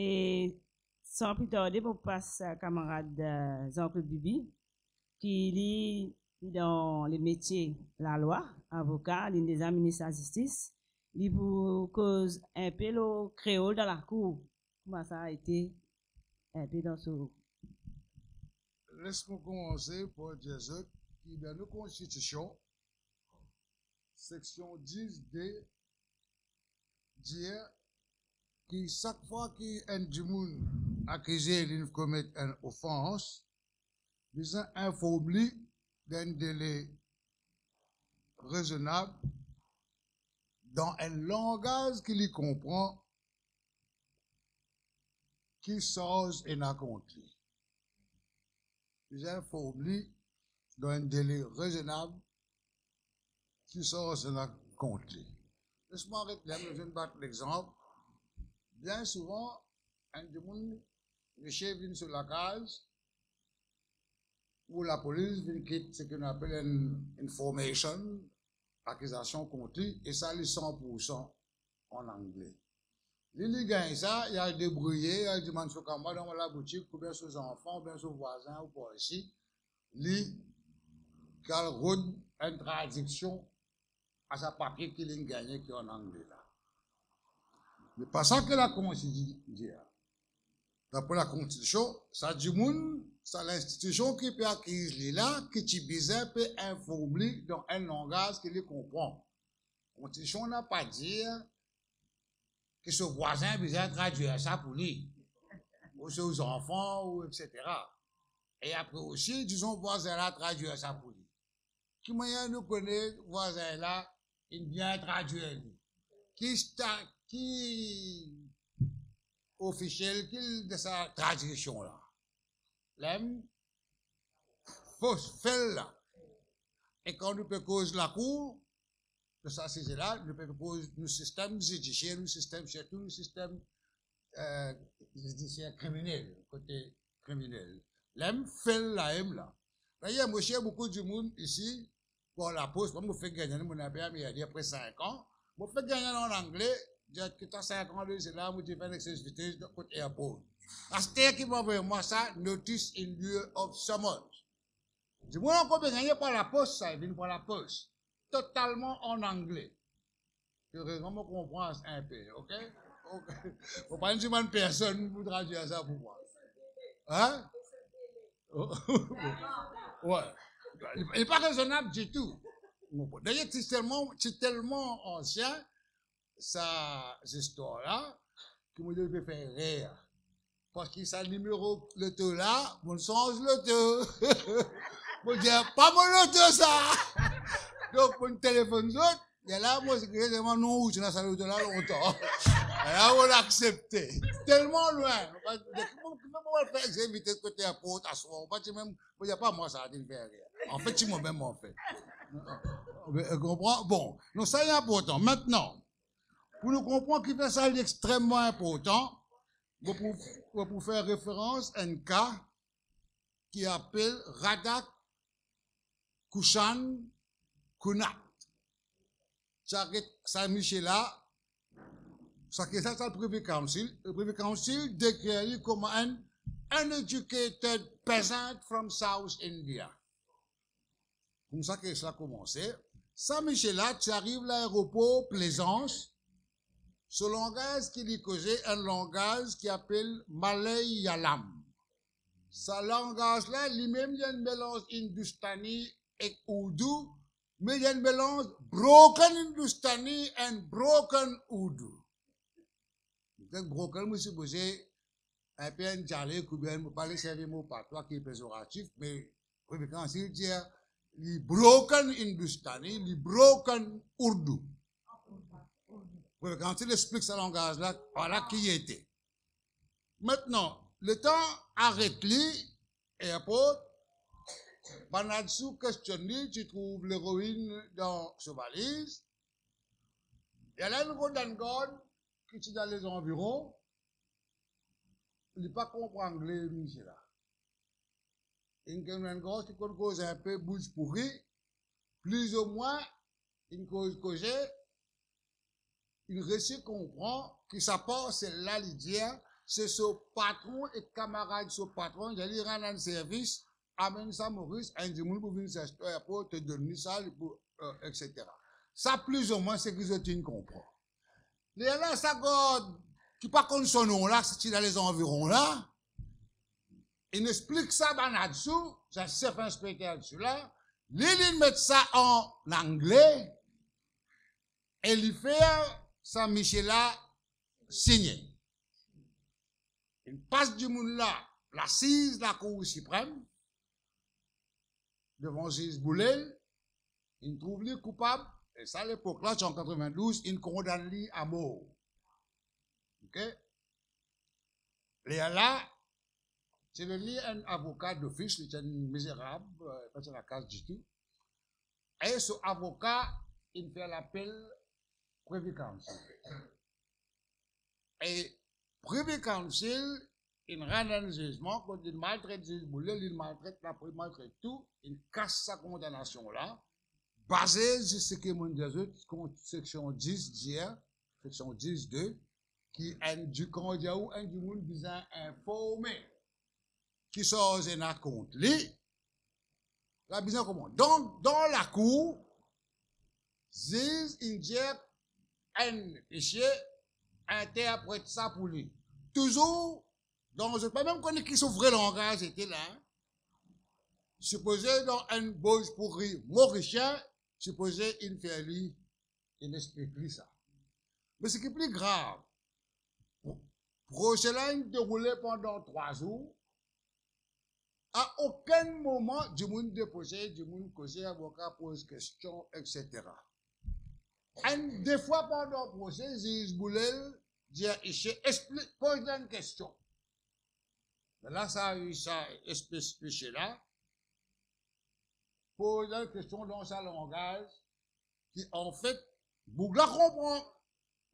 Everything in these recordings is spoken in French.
Et sans plus tarder, pour passer à camarade Jean-Claude Bibi, qui lit dans les métiers la loi, avocat, l'une des ministres de la justice, il vous cause un peu le créole dans la cour. Comment ça a été un peu dans ce... Laisse-moi commencer pour dire que dans nos constitutions, section 10D, dit que chaque fois qu'un monde accusé de commettre une offense, ils ont informé d'un délai raisonnable dans un langage qu'il comprend qui sort et accompli. Ils ont informé dans un délai raisonnable qui sort et accompli. Laisse-moi arrêter là, je vais battre l'exemple. Bien souvent, un monde, le chef vient sur la case, ou la police vient quitter ce qu'on appelle une information, accusation contre, et ça, les 100% en anglais. Il gagne ça, il a débrouillé, il a dit, man, moi dans la boutique, ou bien ses enfants, ou bien ses voisins, ou pas ici, il a une traduction à sa papier qu'il a gagné qui est en anglais là. Mais pas ça que la Constitution dit. D'après la Constitution, ça dit c'est l'institution qui peut acquérir là, qui peut informer dans un langage qu'il comprend. La Constitution n'a pas dit que ce voisin besoin traduire ça pour lui, ou ses enfants, ou etc. Et après aussi, disons, voisin là traduire ça pour lui. Qui moyen nous connaît, voisin là, il vient traduire lui. Qui officiel de sa traduction là. L'aime, fausse, fait là. Et quand nous peut cause la cour, de ça c'est là, nous peut cause le système judiciaire, le système surtout le système judiciaire criminel, côté criminel. L'aime, fait là, aime là. D'ailleurs, moi, j'ai beaucoup de monde ici, pour la pause, moi, je fais gagner mon appel, mais il y a après 5 ans, je fais gagner en anglais, j'ai que tu as 5 ans, c'est là, où tu fais l'exercice de côté airport. À ce temps qui m'a envoyé moi ça, notice in lieu of summons. Je moi encore gagné par la poste, ça, il vient par la poste. Totalement en anglais. Je vraiment comprends un peu, ok? Faut pas dire une personne pour traduire ça pour moi. Hein? Ouais. Il n'est pas raisonnable du tout. D'ailleurs, c'est tellement ancien, cette histoire-là, que moi, je peux faire rire. Parce que ça numéro l'auto là, on change l'auto. Moi, je dis, pas mon auto ça. Donc, mon téléphone d'autre, et là, moi, c'est vraiment non, je n'ai pas l'auto là longtemps. Et là, on l'a accepté. Tellement loin. Comment le faire? J'ai invité ce côté à porte, à soi. Même, il n'y a pas moi, ça a dit le faire rire. En fait, c'est moi-même, en fait. Vous comprenez? Bon, donc ça est important. Maintenant, pour nous comprendre qu'il fait ça extrêmement important, pour faire référence à un cas qui appelle Radak Kushan Kunat. Ça, Michel-là, ça c'est le Privy Council. Le Privy Council décrit comme un uneducated peasant from South India. Comme ça que ça a commencé. Ça, Michel-là, tu arrives à l'aéroport Plaisance. Ce langage qu'il est causé, un langage qui appelle Malayalam. Ce langage-là, lui-même, il y a un mélange hindustani et oudou, mais il y a un mélange broken hindustani et broken oudou. Donc, broken, moi, je suis un peu un jalé, ou bien, je ne parle pas de mots patois qui est péjoratif, mais, quand il dit, le broken hindustani, le broken oudou. Quand il explique ce langage-là, voilà qui il était. Maintenant, le temps arrête-lui, et après, Banatsu questionne, tu trouves l'héroïne dans sa valise. Il y a là une Golden God qui est dans les environs. Il n'est pas comprendre anglais, Michel. Une Golden God qui cause un peu bouche pourrie, plus ou moins, une cause causée. Il réussit comprend que ça passe là, il dit, c'est ce patron et camarade, ce patron, j'allais rendre un service, amène ça Maurice, un dimanche pour venir s'acheter pour te donner ça, etc. Ça, plus ou moins, c'est que je comprends. Les là, ça, qui pas contre son nom là, c'est dans les environs là, il explique ça là-dessous, ça s'est fait expliquer là-dessus là, il met ça en anglais, et il fait ça, Michel là, signé. Il passe du monde là, l'assise de la Cour suprême, devant Gilles Boulel, il trouve lui coupable, et ça à l'époque là, en 92, il condamne lui à mort. Ok? Et là, c'est le lit un avocat d'office, il est misérable, pas sur la case du tout. Et ce avocat, il fait l'appel Privy Council. Et Privy Council, il rend un jugement, quand il maltraite Gilles Boulel, il maltraite la presse, il maltraite tout, il casse sa condamnation là, basée sur ce que mon Dieu, section 10 d'hier, section 10.2, qui est du candidat ou un du monde visant informé, qui sort un compte. La besoin comment? Donc, dans la cour, Ziz injecte un fichier, interprète ça pour lui. Toujours, dans je ne sais pas même connaître qui son vrai langage était là. Supposé dans un bouge pour rire mauricien, supposé il fait lui, il explique lui ça. Mais ce qui est plus grave, procès là, il déroulé pendant 3 jours. À aucun moment, du monde déposé, du monde causé, avocat pose question, etc. Des fois pendant le procès, Ziz Boulel dit explique, pose une question. Mais là, ça a eu ça expliqué là. Pose une question dans sa langage qui, en fait, Bougla comprend.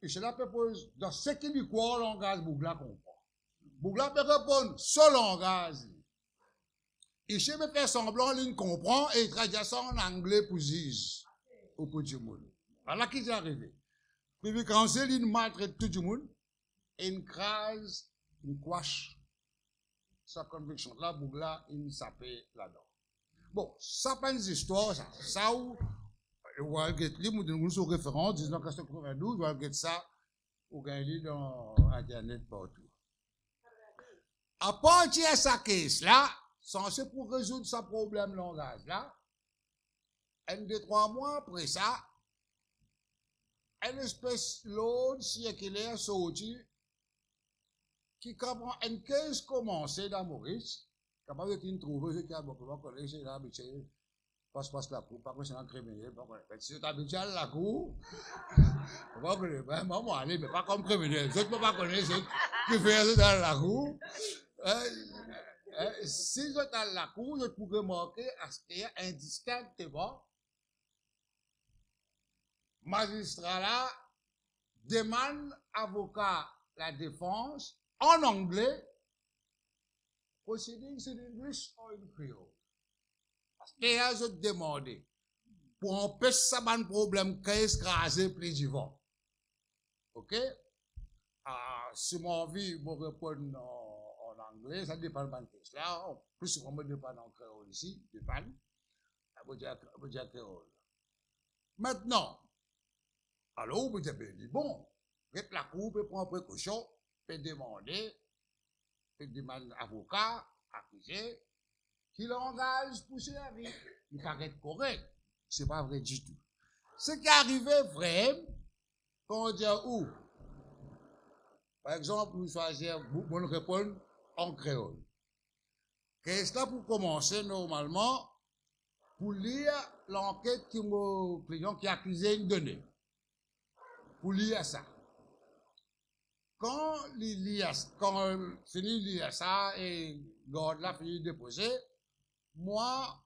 Et cela peut poser dans ce qui lui croit, langage Bougla comprend. Bougla peut répondre ce langage. Et je me fais semblant, il comprend et il traduit ça en anglais pour Ziz, au petit monde. Voilà qui est arrivé. Puis quand il maltraite tout le monde, et il crase, il quache sa conviction. Là, Bougla, il s'appelle là-dedans. Bon, ça pas une histoire, ça. Ça où, vous allez nous sur référence, 1992, vous allez ça, vous gagnez dans Internet partout. À partir de sa caisse là, censé pour résoudre ce problème langage là, 1-2-3 mois après ça, une espèce l'autre circulaire sorti qui comprend une caisse commencée dans Maurice, capable de trouver ce qui a beaucoup de collèges et l'habitude, passe la cour, pas que c'est un criminel, pas que si tu habitué à la cour, pas que maman allez, mais pas comme criminel, je ne peux pas connaître ce qui fait dans la cour. Si je suis à la cour, je pourrais remarquer à ce qu'il y a indistinctement, magistrat là demande avocat la défense en anglais, proceedings in English or in Creole. Parce qu'il y a je demandé pour empêcher ça un problème qu'est-ce crasé plus du vent. Ok? Si mon envie me répondre en anglais, ça dépend de la question là. Plus souvent, me dépend en créole ici, dépend. Je dire créole. Maintenant, alors, vous avez dit, bon, la cour peut prendre précaution, peut demander avocat, accusé, qui l'engage pour servir. Il paraît correct. Ce n'est pas vrai du tout. Ce qui est arrivé vrai, quand on dit où, par exemple, nous choisissons, nous répondre en créole. Qu'est-ce là pour commencer normalement, pour lire l'enquête qui a accusé une donnée. Pour lire ça. Quand finit de lire ça et garde là finit de déposer, moi,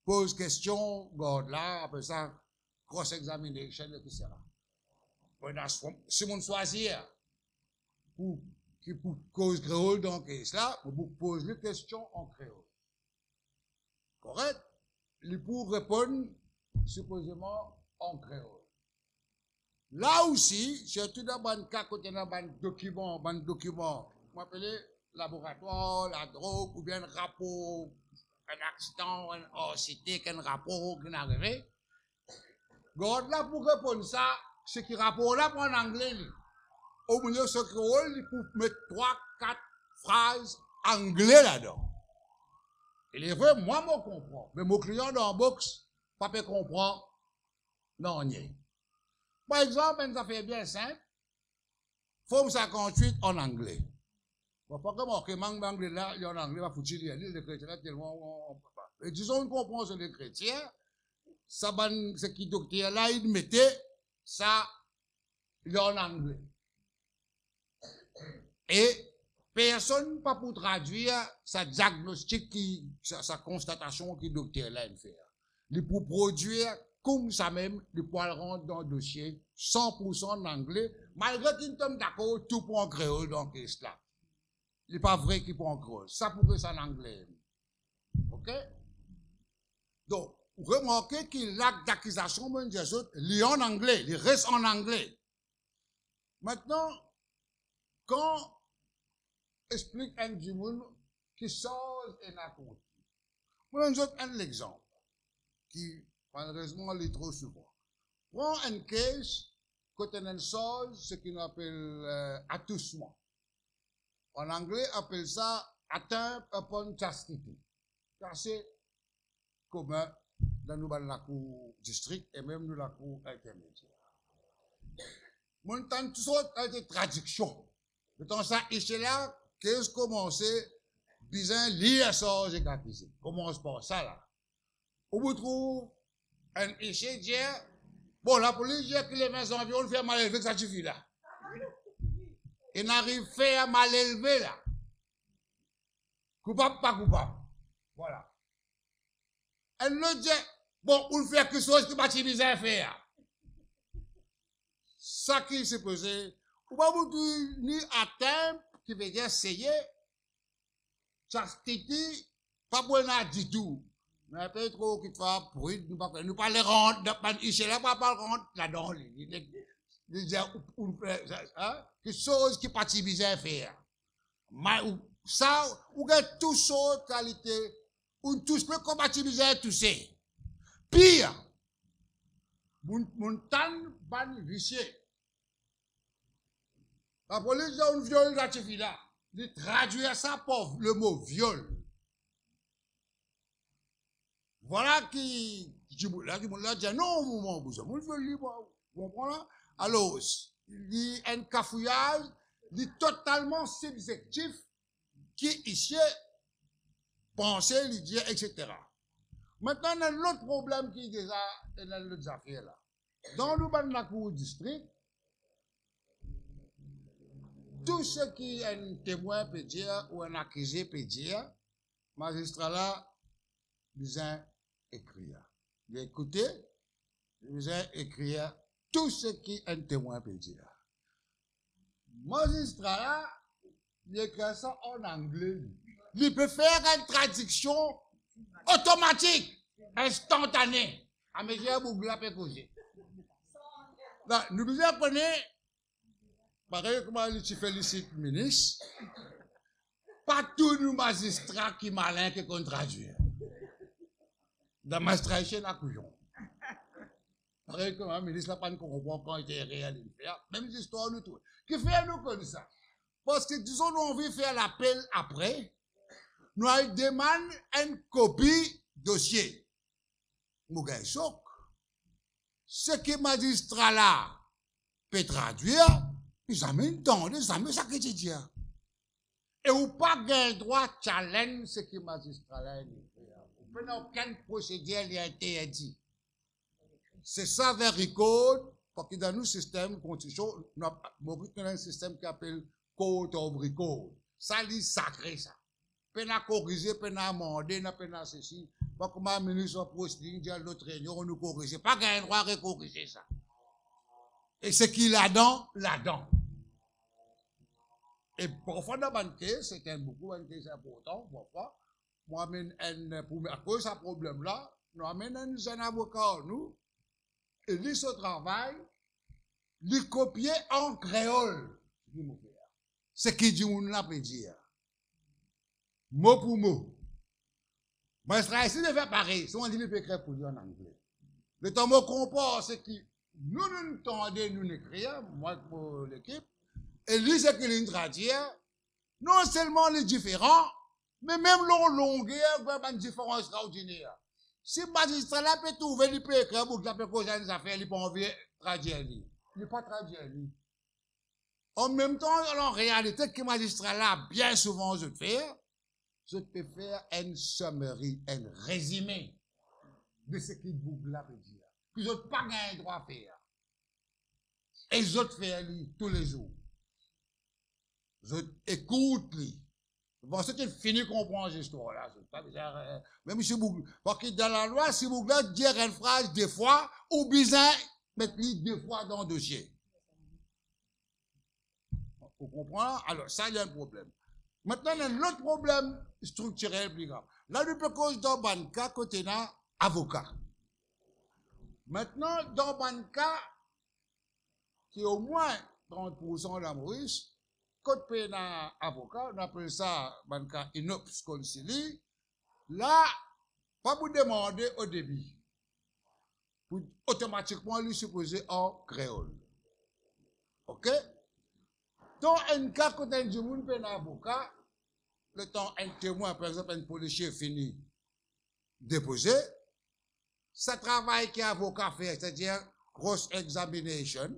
pose question, garde là, après ça, cross-examination, etc. Si on choisit pour cause créole dans le cas là, vous posez les questions en créole. Correct? Il pour répondre supposément en créole. Là aussi, surtout dans le cas côté dans le document, on appelle laboratoire, la drogue, ou bien un rapport, un accident, un cité, un rapport qui est arrivé. God là pour répondre ça, ce qui rapport là en anglais. Au milieu de ce rôle, il faut mettre 3-4 phrases anglais là-dedans. Il est vrai, moi, je comprends. Mais mon client dans la box, pas peut comprendre. Non, rien. Par exemple, ça fait bien simple. Forme 58 en anglais. Bon, pas comme on manque anglais là, il y a en anglais, il va foutre les chrétiens là, tellement on ne peut pas. Et disons, on comprend sur les chrétiens, ça, ce qui docteur là, il mettait ça, il y a en anglais. Et personne pas pour traduire sa diagnostic, sa constatation que le docteur là il fait. Il pour produire comme ça même, il peut rendre dans le dossier 100% en anglais, malgré qu'il tombe d'accord tout pour en créole dans le là. Il n'est pas vrai qu'il peut en créole. Ça pourrait ça en anglais. OK? Donc, remarquez que l'acte d'accusation, il est en anglais, il reste en anglais. Maintenant, quand explique un du monde qui sort et n'a compte. Moi, je donne un exemple qui, malheureusement, est trop souvent. Prends un case, quand on sort, ce qu'on appelle attouchement. En anglais, on appelle ça atteint upon chastity. C'est commun dans la cour district et même dans la cour intermédiaire. Mon temps, tout ça a été traduction. De temps ça, ici là, qu'est-ce que commencer, disant, lire ça, j'ai accusé. Commence par ça là. On vous trouve un ici dit, bon, la police dit que les mains environ fait mal élevé, que ça suffit là. Il n'arrive pas à faire mal élevé là. Coupable, pas coupable. Voilà. Elle le dit, bon, on fait quelque chose qui va t'utiliser à faire. Ça qui s'est posé, ou pas vous dire, ni atteindre, qui veut dire essayer, chastity, pas pour n'a du tout. Mais peut-être trop qu'il faut bruit, nous pas les rendre, ici là, pas le rendre là-dedans. Il dit, quelque chose qui va t'utiliser à faire. Ça, ou que tout ça, qualité, ou tous peut compatibiliser à tous ces. Pire, mon temps, ban vicieux. La police a un viol gratifié là. De traduire ça par le mot viol. Voilà qui dit non, vous viol libre. Vous comprenez? Alors, il y a un cafouillage, il est totalement subjectif, qui ici, penser, lui dire, etc. Maintenant, on a l'autre problème qui est déjà dans l'autre affaire là. Dans le ban de la cour district, tout ce qui est un témoin peut dire ou un accusé peut dire, magistrat là, besoin écrire. Écoutez, besoin écrire tout ce qui un témoin peut dire. Magistrat là, il écrit ça en anglais. Il peut faire une traduction automatique, instantanée. À mesure où vous l'avez causé. Nous devons connaître, pareil comme tu félicites le ministre, pas tous nos magistrats qui malins qui qu'on traduit. Dans ma stratégie, la couillon. Pareil comme le ministre n'a pas comprend quand il était réel. Même histoire nous tout. Qui fait nous comme ça? Parce que disons, nous on veut faire l'appel après, nous demandons une copie dossier. Nous gagnons choc. Ce que le magistrat là peut traduire, ils amènent temps, ils amènent ça que tu dis. Et ou pas gain droit challenge ce que le magistrat là dit. Vous n'avez aucune procédure qui a été dit. C'est ça vers code, parce que dans nos systèmes, constitution, nous avons un système qui s'appelle code of record. Ça, c'est sacré, ça. Pena corriger, pena amender, pena ceci. Pas comme un ministre procédure, dit à l'autre réunion, on nous corrige. Pas qu'il y a un droit de corriger ça. Et ce qu'il a là-dedans. Et parfois, dans le banquier, c'est beaucoup un case important, parfois. Moi, à cause de ce problème-là, nous amènons un avocat, nous, et lui, ce travail, lui copier en créole. C'est qui dit on l'a peut dire. Mot pour mot. Moi, je serais ici de faire pareil. Si on dit, il peut écrire pour lui en anglais. Le temps mot comport, c'est qui nous tendons, nous écrire, moi pour l'équipe, et lui, c'est qu'il est traduire. Non seulement les différents, mais même leur longueur, il y a une différence extraordinaire. Si le magistrat là peut trouver, il peut écrire, il peut causer des affaires, il peut envoyer traduire. Il ne peut pas traduire. En même temps, en réalité, que le magistrat là, bien souvent, je peux faire un summary, un résumé de ce qu'il là peut dire. Puis, je n'ai pas un droit à faire. Et je fais tous les jours. Je écoute lui. Bon, c'est qu'il finit comprendre cette histoire-là. Mais M. Bougla, parce que dans la loi, si Bougla dit une phrase deux fois, ou bien mettre lui deux fois dans le dossier. Vous comprenez? Alors, ça, il y a un problème. Maintenant, il y a un autre problème structurel plus grave. Là, nous peut cause dans le cas côté d'un avocat. Maintenant, dans le cas, qui est au moins 30% de la Maurice, quand on a un avocat, on appelle ça le cas inops concili. Là, pas vous demander au début. Pour automatiquement lui supposer en créole. OK? Dans un cas, quand un monde peut un avocat, le temps un témoin, par exemple, un policier fini déposé, ça travail qu'un avocat fait, c'est-à-dire cross examination,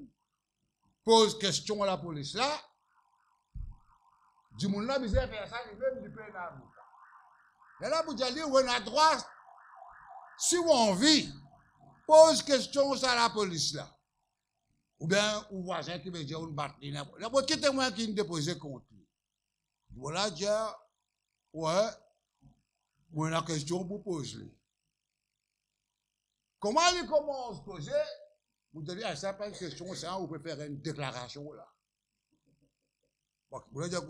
pose question à la police là, du monde là, il faire ça, il veut peut un avocat. Et là, vous allez, on a droit, si on a envie, pose question à la police là. Ou bien, ou voisin qui veut dire, on bat les n'a pas de témoin qui nous dépose contre lui. Voilà, dire, ouais, on a une question pour poser. Comment il commence à poser? Vous devez, à ça, pas une question, ça, vous pouvez faire une déclaration là. Bon, vous voulez dire,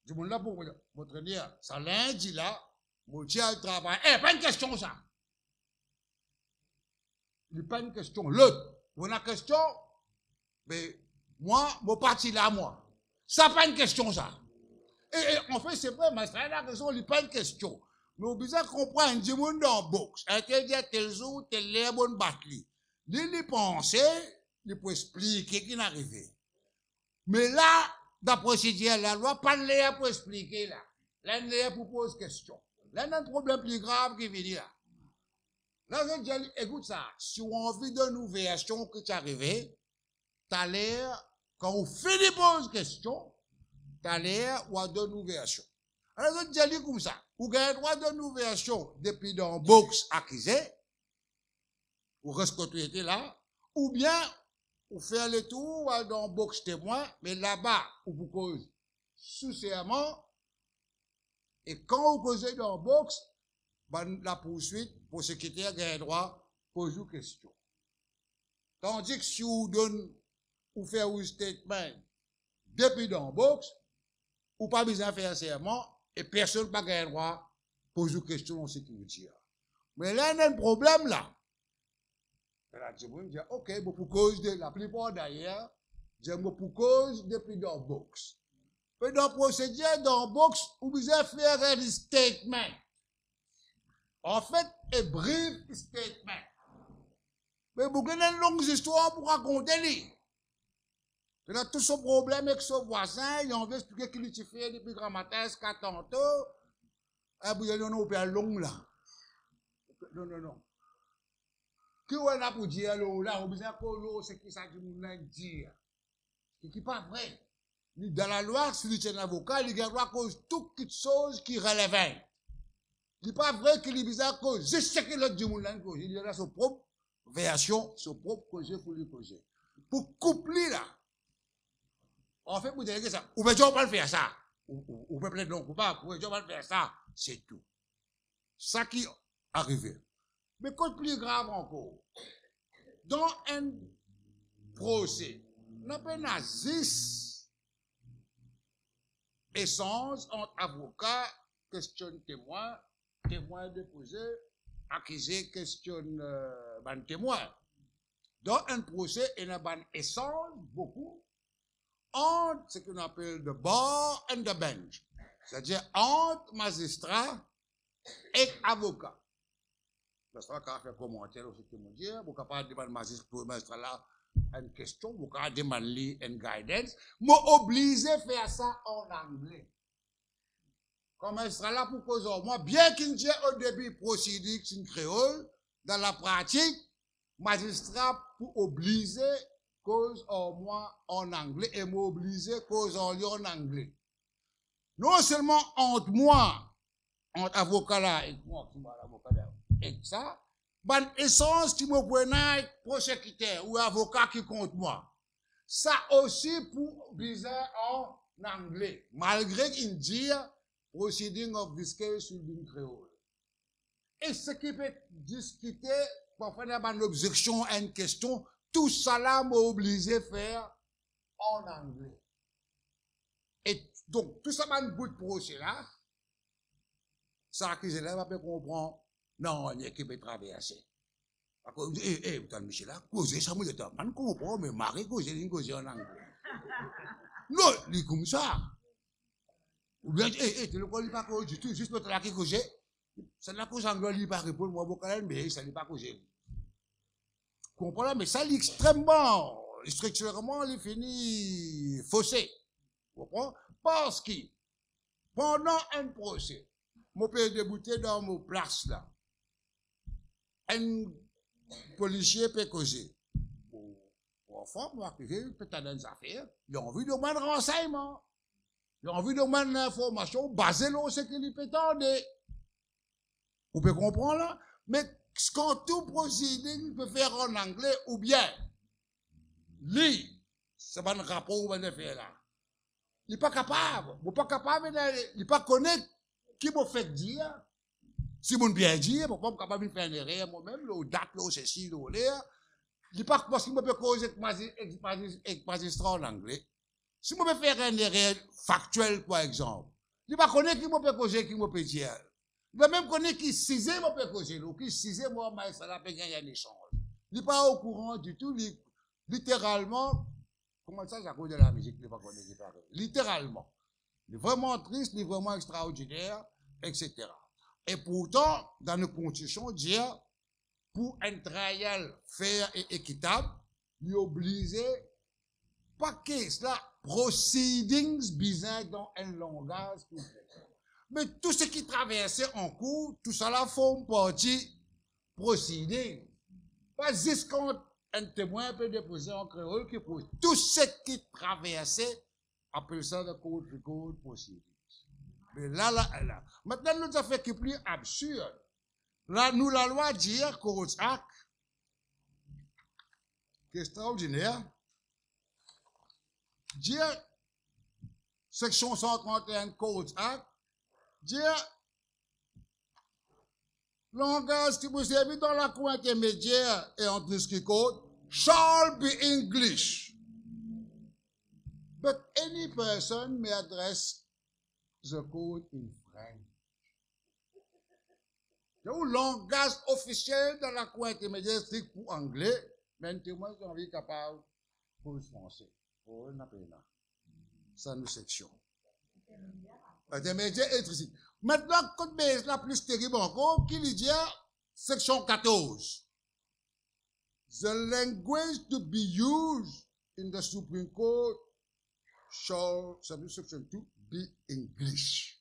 du monde là pour votre dire, ça lundi là, vous tiens le travail. Eh, pas une question ça. Il n'y a pas une question. L'autre, vous avez une question, mais moi, mon parti là, moi. Ça pas une question ça. Et en fait, c'est vrai, mais c'est la question, il n'y a pas une question. Mais vous devez comprendre, du monde dans le box, tel dit tel jour, tel est bon battre. Il pense, il peut expliquer ce qui est arrivé. Mais là, dans la procédure, la loi, pas de l'air pour expliquer là. Là, il est pour poser question. Là, il y a un problème plus grave qui vient là. Là, je dis, écoute ça, si on a envie d'une ouverture qui est arrivée, t'as l'air, quand on fait des poses questions, t'as l'air ou à d'une ouverture. Alors, je dis comme ça, vous avez le droit d'une ouverture depuis dans le box accusé, ou reste là, ou bien, vous faites le tour dans le box témoin, mais là-bas, vous cause sous serment, et quand vous posez dans le box, ben, la poursuite, pour secrétaire, a le droit de poser une question. Tandis que si vous donnez, vous faites un statement depuis dans le box, ou pas besoin de faire serment, et personne n'a pas le droit de poser une question en sécurité. Mais là, il y a un problème là. Là, tu me dis, ok, bon, pour cause de la plupart d'ailleurs, j'aime pour cause depuis dans le box. Mais dans le procédure, dans le box, vous devez faire un statement. En fait, un brief statement. Mais vous avez une longue histoire pour raconter lui. Il a tout son problème avec son voisin, il a envie d'expliquer qu'il lui fait depuis grand matin, jusqu'à tantôt. Et puis il a une longue là. Non. Qui on a pour dire là, on besoin que c'est qui ça qui nous dit. Ce qui n'est pas vrai. Dans la loi, si tu es un avocat, il a le droit à cause toute chose qui est relevante. Il n'est pas vrai qu'il est bizarre cause. Je sais que l'autre du monde là, il a son propre version, son propre projet pour lui poser. Pour coupler là. En fait, vous dites ça. Ou bien, on va le faire ça. Ou peut plaider non coupable. Ou bien, on va le faire ça. C'est tout. Ça qui est arrivé. Mais quoi de plus grave encore? Dans un procès, on appelle 10 échanges entre avocats, question témoin, témoin déposé, accusé, question témoin. dans un procès, il y a un échange beaucoup entre ce qu'on appelle the bar and the bench. C'est-à-dire entre magistrats et avocats. Magistrat qui a fait commentaire aussi, qui me dit, vous pouvez demander magistrat là une question, vous pouvez demander une guidance, mais obligé de faire ça en anglais. Comme magistrat là pour cause moi, bien qu'il y ait au début procédure en créole, dans la pratique, magistrat pour obliger cause en moi en anglais et m'obliger cause en lui en anglais. Non seulement entre moi, entre avocat là et moi, qui m'a l'avocat là, et ça, ban essence qui me prenait prosécuteur ou avocat qui compte moi. Ça aussi pour obliger en anglais, malgré qu'il dit proceeding of this case will be in créole. Et ce qui peut discuter, parfois il y a une objection à une question, tout ça là m'a obligé à faire en anglais. Et donc, tout ça m'a un bout de procès là, ça qui élève après comprendre, non, il y a qui peut traverser. Vous avez Michel là, causer ça, moi je ne comprends pas, mais Marie causer en anglais. Non, il est comme ça. Ou bien, tu ne connais pas causer du tout, juste pour te causer. Ça n'a pas cause anglais, il ne pas répondre, moi, mais ça n'est pas causer. Comprenez, mais ça, extrêmement, structurellement, il finit faussé. Vous comprenez? Parce que, pendant un procès, je peux débouter dans mon place là. Un policier peut causer. Enfant, moi, peut-être dans des affaires, il a envie de demander renseignement. Il a envie de demander l'information basée sur ce qu'il peut tendre. Vous pouvez comprendre là? Mais quand tout procédé, il peut faire en anglais ou bien, lui, c'est pas un rapport qu'on va faire là. Il n'est pas capable. Il n'est pas capable, il n'est pas connaître qui m'a fait dire. Si vous bien dire, je ne suis pas capable de faire une erreur moi-même, ou date, ou ceci, ou là. Il n'est pas parce qu'il me peut causer avec magistrat en anglais. Si je peux faire une erreur factuelle, par exemple, il n'est pas connaître qui me peut causer, qui me peut dire. Il va même connaître qui cisé me peut causer, ou qui cisé moi, mais ça peut gagner un échange. Il n'est pas au courant du tout, littéralement. Comment ça, à cause de la musique, il n'est pas connu. Littéralement. Il est vraiment triste, il est vraiment extraordinaire, etc. Et pourtant, dans nos constitutions, dire, pour un trial fair et équitable, il est obligé, pas que cela, proceedings bizarres dans un langage complexe. Mais tout ce qui traversait en cours, tout ça là forme partie proceedings. Pas juste quand un témoin peut déposer en créole qui pose. Tout ce qui traversait, appelle ça de code record proceedings. Mais là. Maintenant, nous avons fait qui est plus absurde. Là, nous, la loi dit, Code Act, qui est extraordinaire, dit, section 131 Code Act, dit, langage qui vous servit dans la cour intermédiaire et entre ce qui code, shall be English. But any person may address the code in French. Le langage officiel dans la cour intermédiaire strict pour anglais, mais un témoin qui est capable pour le français. Pour un appel là. Ça nous section. Intermédiaire et ici. Maintenant, code base la plus terrible encore, qui dit section 14. The language to be used in the Supreme Court shall, section 2, be English.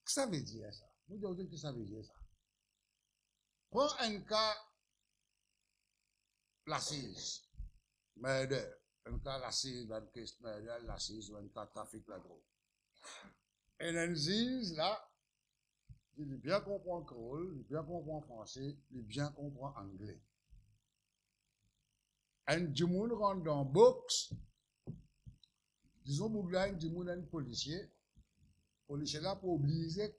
Qu'est-ce que ça veut dire ça? Vous devez dire que ça veut dire ça. Prends un cas, l'assise, murder, un cas l'assise, un cas murder, l'assise, un cas trafic la drogue. Et un juge là, il bien comprend créole, il bien comprend français, il bien comprend anglais. Un djimoun rentre dans box, disons, Bouglaïn, djimoun un policier là pour obliger,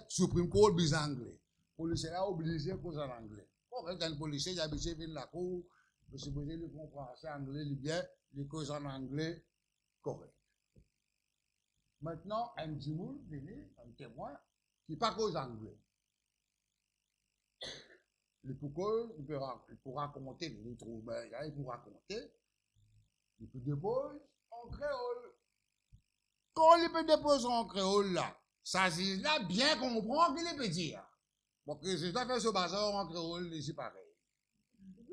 Supreme Court bis anglais. Policier là obligé pour en anglais. Bon, quand un policier, il a habitué de la cour, le supposé lui comprend français, anglais, il bien, il cause en anglais correct. Maintenant, un djimoun, un témoin, qui pas cause anglais. il peut raconter, il trouve bien, il peut raconter, il peut déposer en créole. Quand il peut déposer en créole là, ça c'est là bien comprendre qu'il peut dire. Bon, que c'est ça fait ce bazar en créole, c'est pareil.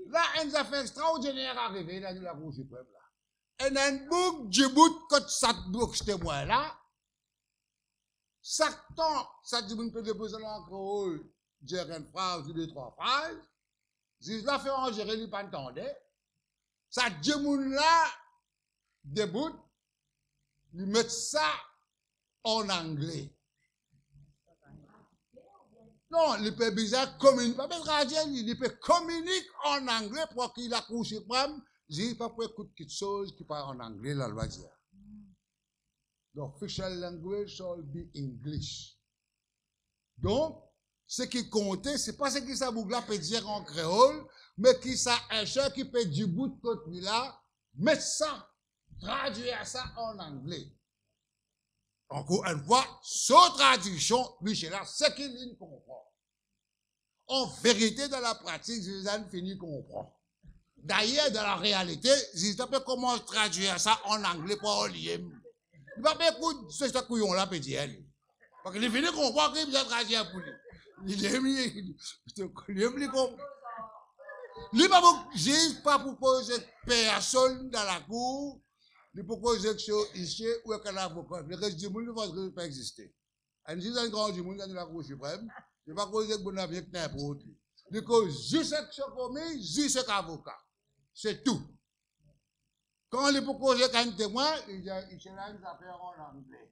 Là, une affaire extraordinaire arrivée dans la Cour suprême là. Et dans une boucle, du bout, quand ça boucle témoin là, chaque temps, ça dit qu'on peut déposer en créole, dire une phrase ou deux, trois phrases, si la fait en gérer, il pas entendre, ça dit qu'on là, debout, il met ça en anglais. Non, il peut bizarre communiquer, pas mettre radio, il peut communiquer en anglais pour qu'il la Cour suprême, il pas pour écouter quelque chose qui parle en anglais, la loi dit. The official language shall be English. Donc, ce qui comptait, c'est pas ce que ça bougla peut dire en créole, mais qui ça un cher qui peut du bout de côté là, mettre ça, traduire ça en anglais. Encore une fois, sans traduction, Michel, c'est qu'il comprend. En vérité, dans la pratique, Zizane finit comprend. D'ailleurs, dans la réalité, Zizane comment traduire ça en anglais pour en lien. Il va pas écouter ce couillon là peut dire. Parce qu'il finit comprendre qu'il vient traduire pour lui. Il est mis, il pas pour poser personne dans la cour. Il peut poser ici ou un avocat. Le reste du monde ne va pas exister. Et si un grand du monde dans la Cour suprême, il ne va pas causer que bon avis que n'importe qui. Il cause juste un commis, juste un avocat. C'est tout. Quand il peut causer un témoin, il y a une affaire en anglais.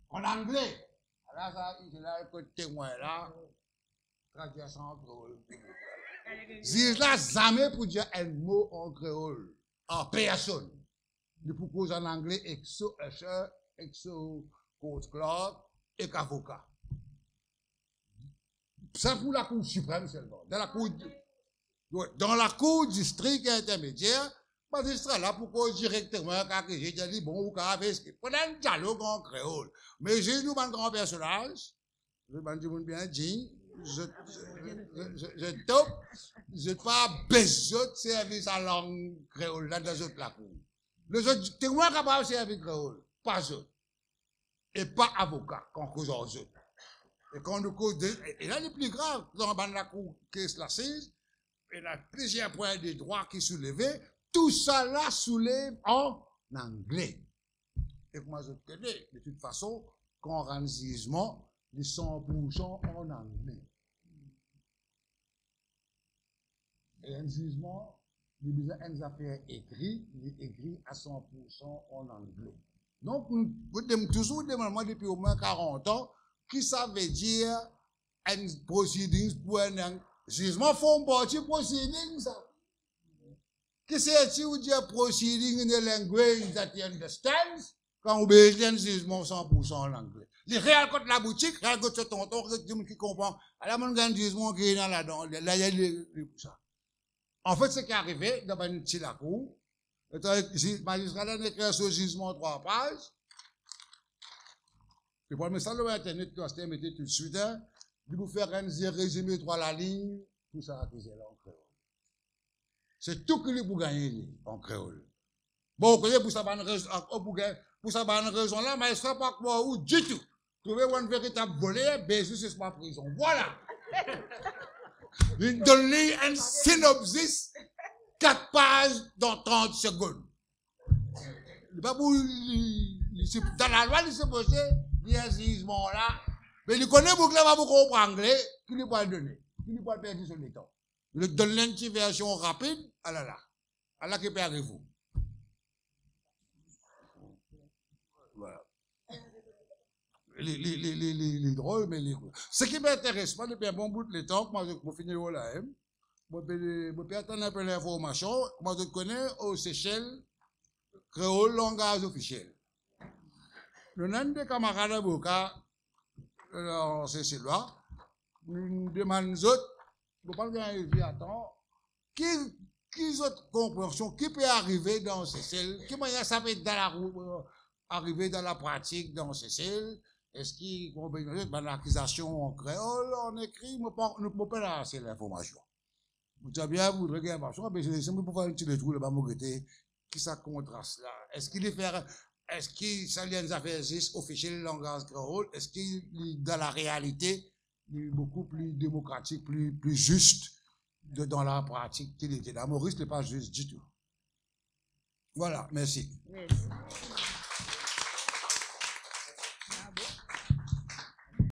En anglais. Alors ça, il y a un témoin là, traduction en créole. Il n'a jamais pour dire un mot en créole. En personne. Il peut causer en anglais exo usher, exo court clerk et avocat. Ça pour la Cour suprême seulement. Dans la Cour district intermédiaire, magistrat là pour cause directement quand j'ai dit bon ou quand pendant un dialogue en créole. Mais j'ai nous un grand personnage, je vais bien dire, je top, je pas besoin de service à langue créole là dans la cour. Les autres témoins capables de servir créole, pas eux. Et pas avocat, qu'on cause aux autres. Et quand nous cause et là, le plus grave, dans la cour qui est l'assise, il y a plusieurs points de droit qui soulevés, tout ça là soulève en anglais. Et moi, je connais, de toute façon, quand on rend jugement, les 100% en anglais. Et un jugement, il y a une affaire écrite, il est écrit à 100% en anglais. Donc, nous toujours demandons depuis au moins 40 ans, qui ça veut dire un proceedings pour un jugement, font partie proceedings, ça. Qui c'est-il ou dire proceeding in a language that you understand, quand on obéit un jugement 100% en anglais. Les réels contre la boutique, réels contre ce tonton, qui comprend, alors, mon grand jugement qui est là-dedans, là, il y a les ça. En fait, ce qui est arrivé, dans une petite cour, le magistrat a écrit ce jugement 3 pages. Et pour le message de l'Internet, tu as mettre tout de suite, il vous faire un résumé 3 la ligne, tout ça accusé là en créole. C'est tout que lui pour gagner en créole. Bon, vous pour ça, pour ça, raison là, mais ça pas quoi ou du tout. Trouver une véritable volée, Bézus, c'est pas prison. Voilà. Il donne un synopsis, 4 pages dans 30 secondes. Dans la loi, il est supposé, il y a un jugement là, mais il connaît beaucoup là, pour comprendre anglais, qu'il ne peut pas le donner, qu'il ne peut pas le perdre sur le temps. Il donne une petite version rapide, à la qui peut arriver. Voilà. Les drôles, mais les. Ce qui m'intéresse pas depuis un bon bout de temps, moi, je finis là, je peux attendre un peu l'information, moi, je connais aux Seychelles, créole langage officiel. Nous avons des camarades avocats, en Seychelles, nous demandons autres, nous parlons d'un attends, qui autres compréhension, qui peut arriver dans Seychelles, qui moyen ça peut être dans la roue, arriver dans la pratique dans Seychelles. Est-ce qu'il y a une accusation en créole, en écrit, nous ne pouvons pas lancer l'information. Tu as bien voulu regarder, mais c'est pour faire un petit détour là-bas, qui ça contraste là. Est-ce qu'il s'allie des affaires officielles langage créole? Est-ce qu'il, dans la réalité, il est beaucoup plus démocratique, plus juste dans la pratique qu'il était là? Maurice n'est pas juste du tout. Voilà, merci. Merci.